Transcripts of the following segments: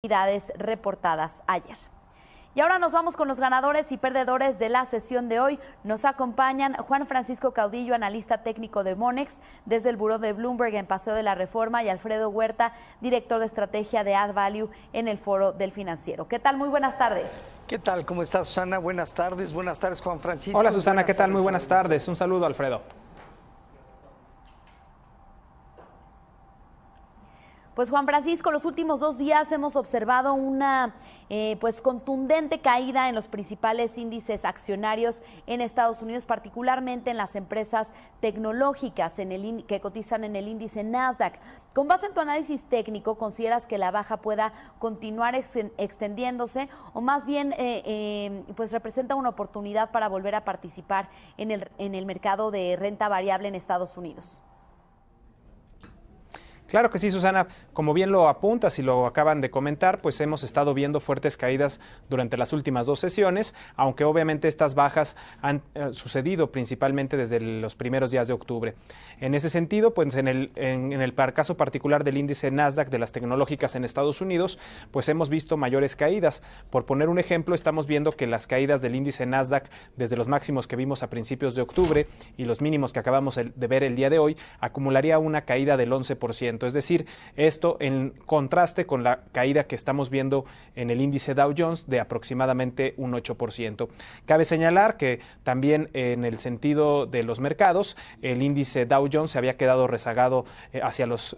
actividades reportadas ayer. Y ahora nos vamos con los ganadores y perdedores de la sesión de hoy. Nos acompañan Juan Francisco Caudillo, analista técnico de Monex, desde el buró de Bloomberg en Paseo de la Reforma, y Alfredo Huerta, director de estrategia de Add Value en el Foro del Financiero. ¿Qué tal? Muy buenas tardes. ¿Qué tal? ¿Cómo estás, Susana? Buenas tardes, Juan Francisco. Hola, Susana, ¿qué tal? Muy buenas tardes. Un saludo, Alfredo. Pues Juan Francisco, los últimos 2 días hemos observado una contundente caída en los principales índices accionarios en Estados Unidos, particularmente en las empresas tecnológicas que cotizan en el índice Nasdaq. Con base en tu análisis técnico, ¿consideras que la baja pueda continuar extendiéndose o más bien pues representa una oportunidad para volver a participar en el mercado de renta variable en Estados Unidos? Claro que sí, Susana. Como bien lo apuntas y lo acaban de comentar, pues hemos estado viendo fuertes caídas durante las últimas 2 sesiones, aunque obviamente estas bajas han sucedido principalmente desde los primeros días de octubre. En ese sentido, pues en el caso particular del índice Nasdaq de las tecnológicas en Estados Unidos, pues hemos visto mayores caídas. Por poner un ejemplo, estamos viendo que las caídas del índice Nasdaq desde los máximos que vimos a principios de octubre y los mínimos que acabamos de ver el día de hoy, acumularía una caída del 11%. Es decir, esto en contraste con la caída que estamos viendo en el índice Dow Jones de aproximadamente un 8%. Cabe señalar que también en el sentido de los mercados, el índice Dow Jones se había quedado rezagado hacia los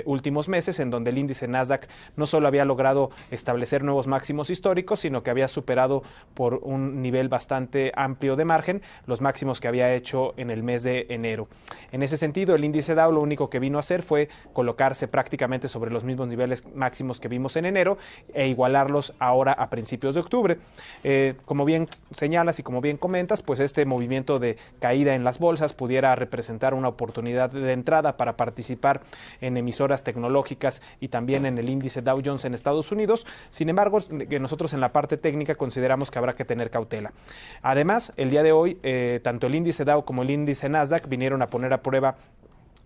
últimos meses, en donde el índice Nasdaq no solo había logrado establecer nuevos máximos históricos, sino que había superado por un nivel bastante amplio de margen los máximos que había hecho en el mes de enero. En ese sentido, el índice Dow lo único que vino a hacer fue colocarse prácticamente sobre los mismos niveles máximos que vimos en enero e igualarlos ahora a principios de octubre. Como bien señalas y como bien comentas, pues este movimiento de caída en las bolsas pudiera representar una oportunidad de entrada para participar en emisoras tecnológicas y también en el índice Dow Jones en Estados Unidos. Sin embargo, nosotros en la parte técnica consideramos que habrá que tener cautela. Además, el día de hoy, tanto el índice Dow como el índice Nasdaq vinieron a poner a prueba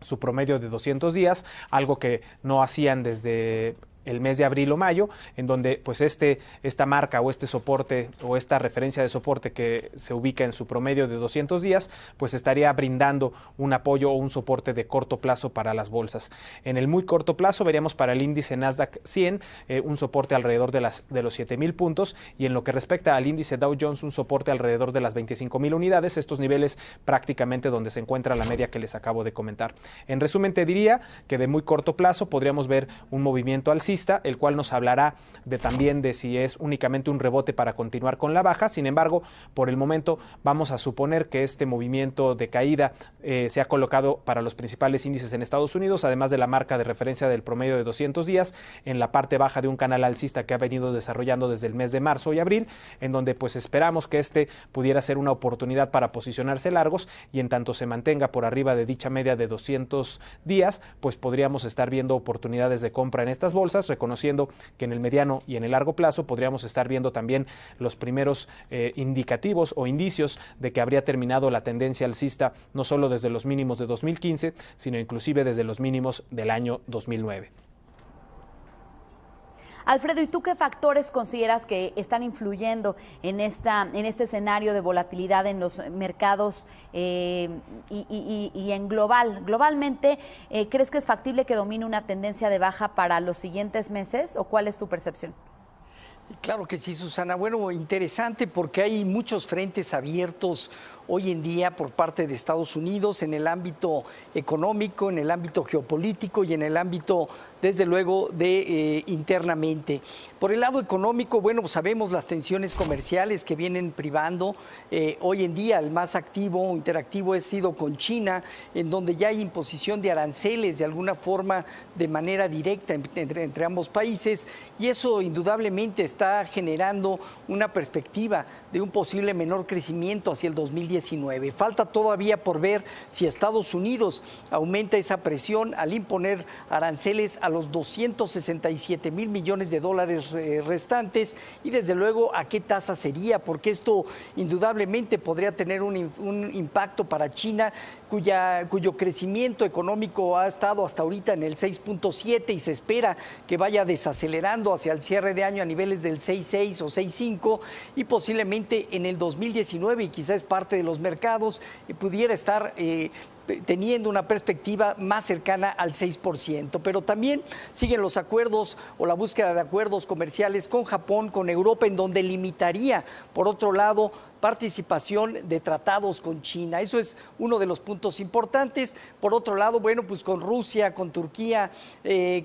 su promedio de 200 días, algo que no hacían desde el mes de abril o mayo, en donde pues esta marca o este soporte o esta referencia de soporte que se ubica en su promedio de 200 días, pues estaría brindando un apoyo o un soporte de corto plazo para las bolsas. En el muy corto plazo veríamos para el índice Nasdaq 100 un soporte alrededor de los 7,000 puntos, y en lo que respecta al índice Dow Jones un soporte alrededor de las 25,000 unidades, estos niveles prácticamente donde se encuentra la media que les acabo de comentar. En resumen, te diría que de muy corto plazo podríamos ver un movimiento alcista, el cual nos hablará también de si es únicamente un rebote para continuar con la baja. Sin embargo, por el momento vamos a suponer que este movimiento de caída se ha colocado para los principales índices en Estados Unidos, además de la marca de referencia del promedio de 200 días, en la parte baja de un canal alcista que ha venido desarrollando desde el mes de marzo y abril, en donde pues esperamos que pudiera ser una oportunidad para posicionarse largos, y en tanto se mantenga por arriba de dicha media de 200 días, pues podríamos estar viendo oportunidades de compra en estas bolsas, reconociendo que en el mediano y en el largo plazo podríamos estar viendo también los primeros indicativos o indicios de que habría terminado la tendencia alcista, no solo desde los mínimos de 2015, sino inclusive desde los mínimos del año 2009. Alfredo, ¿y tú qué factores consideras que están influyendo en este escenario de volatilidad en los mercados y en globalmente? ¿Crees que es factible que domine una tendencia de baja para los siguientes meses, o cuál es tu percepción? Claro que sí, Susana. Bueno, interesante porque hay muchos frentes abiertos hoy en día por parte de Estados Unidos en el ámbito económico, en el ámbito geopolítico y en el ámbito, desde luego, de internamente. Por el lado económico, bueno, sabemos las tensiones comerciales que vienen privando. Hoy en día el más activo, interactivo, ha sido con China, en donde ya hay imposición de aranceles de alguna forma de manera directa entre ambos países, y eso indudablemente está generando una perspectiva de un posible menor crecimiento hacia el 2019. Falta todavía por ver si Estados Unidos aumenta esa presión al imponer aranceles a los 267,000 millones de dólares restantes, y desde luego a qué tasa sería, porque esto indudablemente podría tener un impacto para China cuyo crecimiento económico ha estado hasta ahorita en el 6.7 y se espera que vaya desacelerando hacia el cierre de año a niveles del 6.6 o 6.5 y posiblemente en el 2019, y quizás es parte de los mercados, pudiera estar teniendo una perspectiva más cercana al 6%. Pero también siguen los acuerdos o la búsqueda de acuerdos comerciales con Japón, con Europa, en donde limitaría, por otro lado, participación de tratados con China. Eso es uno de los puntos importantes. Por otro lado, bueno, pues con Rusia, con Turquía,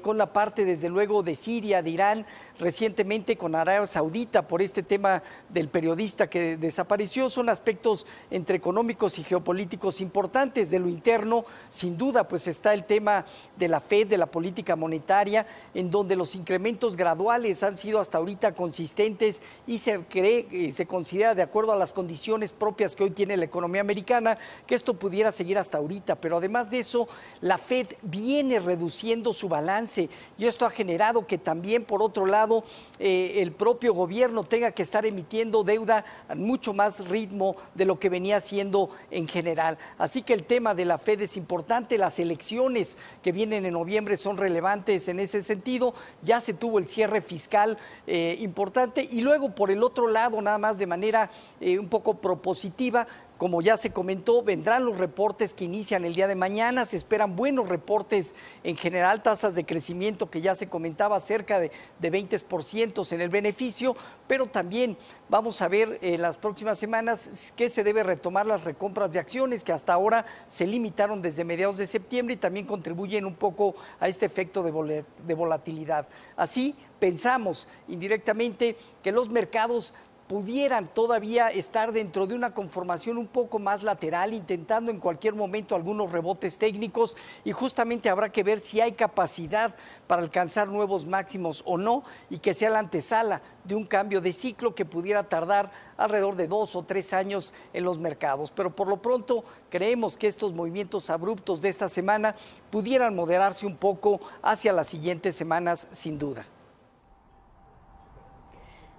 con la parte, desde luego, de Siria, de Irán, recientemente con Arabia Saudita por este tema del periodista que desapareció, son aspectos entre económicos y geopolíticos importantes. De lo interno, sin duda, pues está el tema de la Fed, de la política monetaria, en donde los incrementos graduales han sido hasta ahorita consistentes y se cree, se considera, de acuerdo a las condiciones propias que hoy tiene la economía americana, que esto pudiera seguir hasta ahorita. Pero además de eso, la Fed viene reduciendo su balance y esto ha generado que también, por otro lado, el propio gobierno tenga que estar emitiendo deuda a mucho más ritmo de lo que venía haciendo en general. Así que el tema de la Fed es importante. Las elecciones que vienen en noviembre son relevantes en ese sentido. Ya se tuvo el cierre fiscal importante y luego, por el otro lado, nada más de manera un poco propositiva, como ya se comentó, vendrán los reportes que inician el día de mañana. Se esperan buenos reportes en general, tasas de crecimiento que ya se comentaba, cerca de 20% en el beneficio, pero también vamos a ver en las próximas semanas que se debe retomar las recompras de acciones que hasta ahora se limitaron desde mediados de septiembre y también contribuyen un poco a este efecto de volatilidad. Así pensamos indirectamente que los mercados pudieran todavía estar dentro de una conformación un poco más lateral, intentando en cualquier momento algunos rebotes técnicos, y justamente habrá que ver si hay capacidad para alcanzar nuevos máximos o no, y que sea la antesala de un cambio de ciclo que pudiera tardar alrededor de 2 o 3 años en los mercados. Pero por lo pronto creemos que estos movimientos abruptos de esta semana pudieran moderarse un poco hacia las siguientes semanas, sin duda.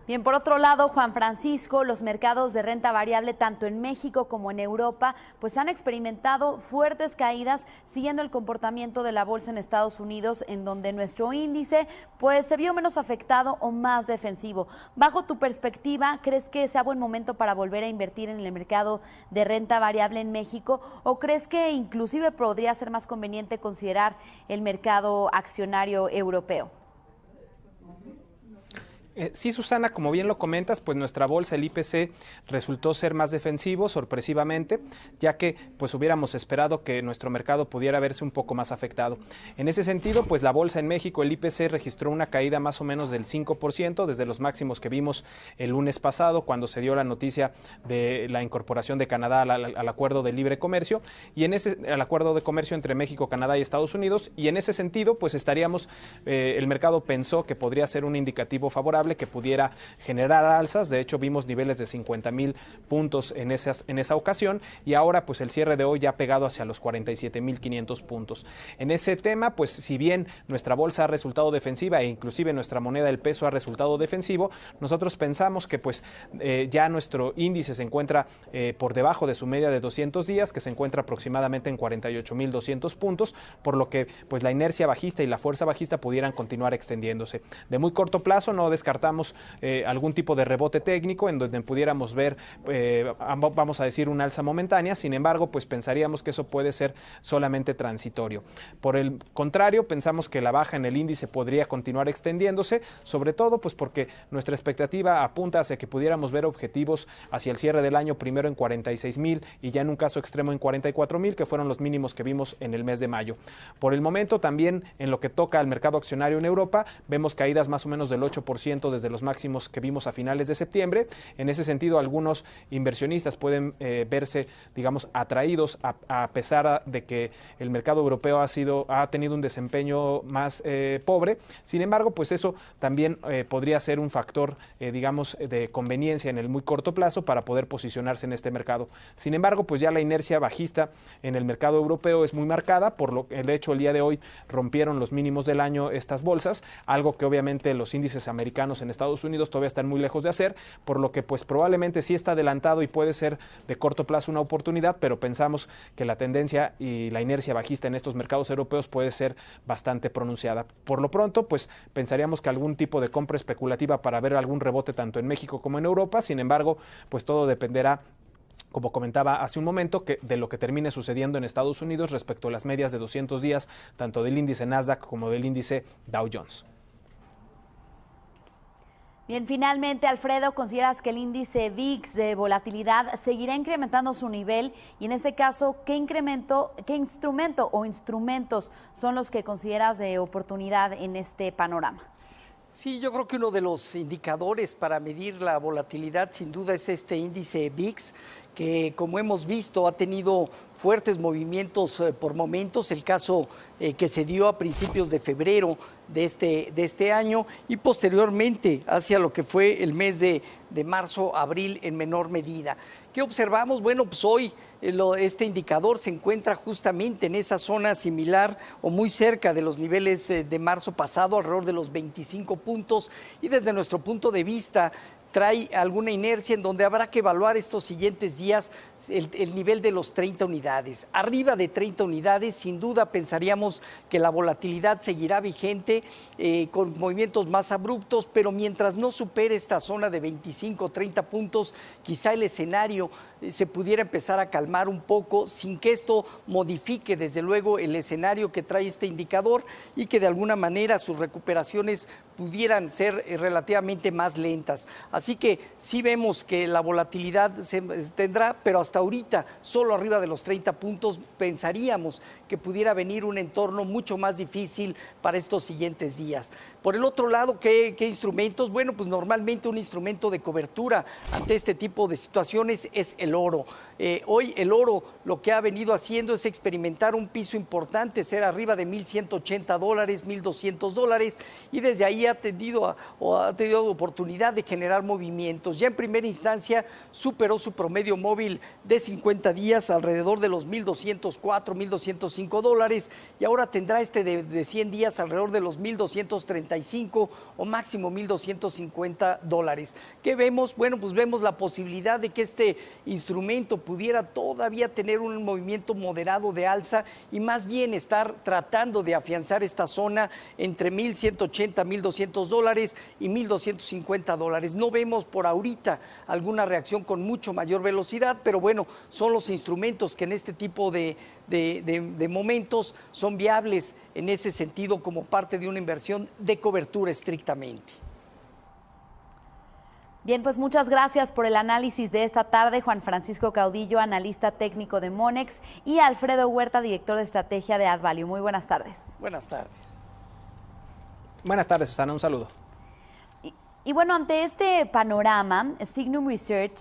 Bien, por otro lado, Juan Francisco, los mercados de renta variable tanto en México como en Europa pues han experimentado fuertes caídas siguiendo el comportamiento de la bolsa en Estados Unidos, en donde nuestro índice pues se vio menos afectado o más defensivo. Bajo tu perspectiva, ¿crees que sea buen momento para volver a invertir en el mercado de renta variable en México, o crees que inclusive podría ser más conveniente considerar el mercado accionario europeo? Sí, Susana, como bien lo comentas, pues nuestra bolsa, el IPC, resultó ser más defensivo, sorpresivamente, ya que pues hubiéramos esperado que nuestro mercado pudiera verse un poco más afectado. En ese sentido, pues la bolsa en México, el IPC, registró una caída más o menos del 5% desde los máximos que vimos el lunes pasado, cuando se dio la noticia de la incorporación de Canadá al acuerdo de libre comercio, y al acuerdo de comercio entre México, Canadá y Estados Unidos, y en ese sentido, pues estaríamos, el mercado pensó que podría ser un indicativo favorable, que pudiera generar alzas. De hecho, vimos niveles de 50,000 puntos en esa ocasión, y ahora pues el cierre de hoy ya ha pegado hacia los 47,500 puntos. En ese tema, pues si bien nuestra bolsa ha resultado defensiva e inclusive nuestra moneda, el peso, ha resultado defensivo, nosotros pensamos que pues ya nuestro índice se encuentra por debajo de su media de 200 días, que se encuentra aproximadamente en 48,200 puntos, por lo que pues la inercia bajista y la fuerza bajista pudieran continuar extendiéndose. De muy corto plazo no descartamos algún tipo de rebote técnico en donde pudiéramos ver, vamos a decir, una alza momentánea. Sin embargo, pues pensaríamos que eso puede ser solamente transitorio. Por el contrario, pensamos que la baja en el índice podría continuar extendiéndose, sobre todo pues porque nuestra expectativa apunta hacia que pudiéramos ver objetivos hacia el cierre del año, primero en 46,000 y ya en un caso extremo en 44,000, que fueron los mínimos que vimos en el mes de mayo. Por el momento, también en lo que toca al mercado accionario en Europa, vemos caídas más o menos del 8% desde los máximos que vimos a finales de septiembre. En ese sentido, algunos inversionistas pueden verse, digamos, atraídos a pesar de que el mercado europeo ha tenido un desempeño más pobre. Sin embargo, pues eso también podría ser un factor, digamos, de conveniencia en el muy corto plazo para poder posicionarse en este mercado. Sin embargo, pues ya la inercia bajista en el mercado europeo es muy marcada, por lo que de hecho el día de hoy rompieron los mínimos del año estas bolsas, algo que obviamente los índices americanos planos en Estados Unidos todavía están muy lejos de hacer, por lo que pues probablemente sí está adelantado y puede ser de corto plazo una oportunidad, pero pensamos que la tendencia y la inercia bajista en estos mercados europeos puede ser bastante pronunciada. Por lo pronto, pues pensaríamos que algún tipo de compra especulativa para ver algún rebote tanto en México como en Europa. Sin embargo, pues todo dependerá, como comentaba hace un momento, que de lo que termine sucediendo en Estados Unidos respecto a las medias de 200 días, tanto del índice Nasdaq como del índice Dow Jones. Bien, finalmente, Alfredo, ¿consideras que el índice VIX de volatilidad seguirá incrementando su nivel? Y en este caso, ¿qué instrumento o instrumentos son los que consideras de oportunidad en este panorama? Sí, yo creo que uno de los indicadores para medir la volatilidad sin duda es este índice VIX, que como hemos visto ha tenido fuertes movimientos por momentos, el caso que se dio a principios de febrero de este año y posteriormente hacia lo que fue el mes de marzo, abril en menor medida. ¿Qué observamos? Bueno, pues hoy este indicador se encuentra justamente en esa zona similar o muy cerca de los niveles de marzo pasado, alrededor de los 25 puntos, y desde nuestro punto de vista trae alguna inercia en donde habrá que evaluar estos siguientes días el nivel de los 30 unidades. Arriba de 30 unidades, sin duda pensaríamos que la volatilidad seguirá vigente con movimientos más abruptos, pero mientras no supere esta zona de 25 o 30 puntos, quizá el escenario se pudiera empezar a calmar un poco sin que esto modifique desde luego el escenario que trae este indicador y que de alguna manera sus recuperaciones pudieran ser relativamente más lentas. Así que sí vemos que la volatilidad se tendrá, pero hasta ahorita solo arriba de los 30 puntos pensaríamos que pudiera venir un entorno mucho más difícil para estos siguientes días. Por el otro lado, ¿qué instrumentos? Bueno, pues normalmente un instrumento de cobertura ante este tipo de situaciones es el oro. Hoy el oro lo que ha venido haciendo es experimentar un piso importante, ser arriba de $1,180, $1,200, y desde ahí ha tenido oportunidad de generar movimientos. Ya en primera instancia superó su promedio móvil de 50 días alrededor de los $1,204, $1,205, y ahora tendrá de 100 días alrededor de los $1,235 o máximo $1,250. ¿Qué vemos? Bueno, pues vemos la posibilidad de que este instrumento pudiera todavía tener un movimiento moderado de alza y más bien estar tratando de afianzar esta zona entre $1,180, $1,200 y $1,250. No vemos por ahorita alguna reacción con mucho mayor velocidad, pero bueno, son los instrumentos que en este tipo de momentos son viables en ese sentido como parte de una inversión de cobertura estrictamente. Bien, pues muchas gracias por el análisis de esta tarde, Juan Francisco Caudillo, analista técnico de Monex, y Alfredo Huerta, director de estrategia de AddValue. Muy buenas tardes. Buenas tardes. Buenas tardes, Susana, un saludo. Y bueno, ante este panorama, Signum Research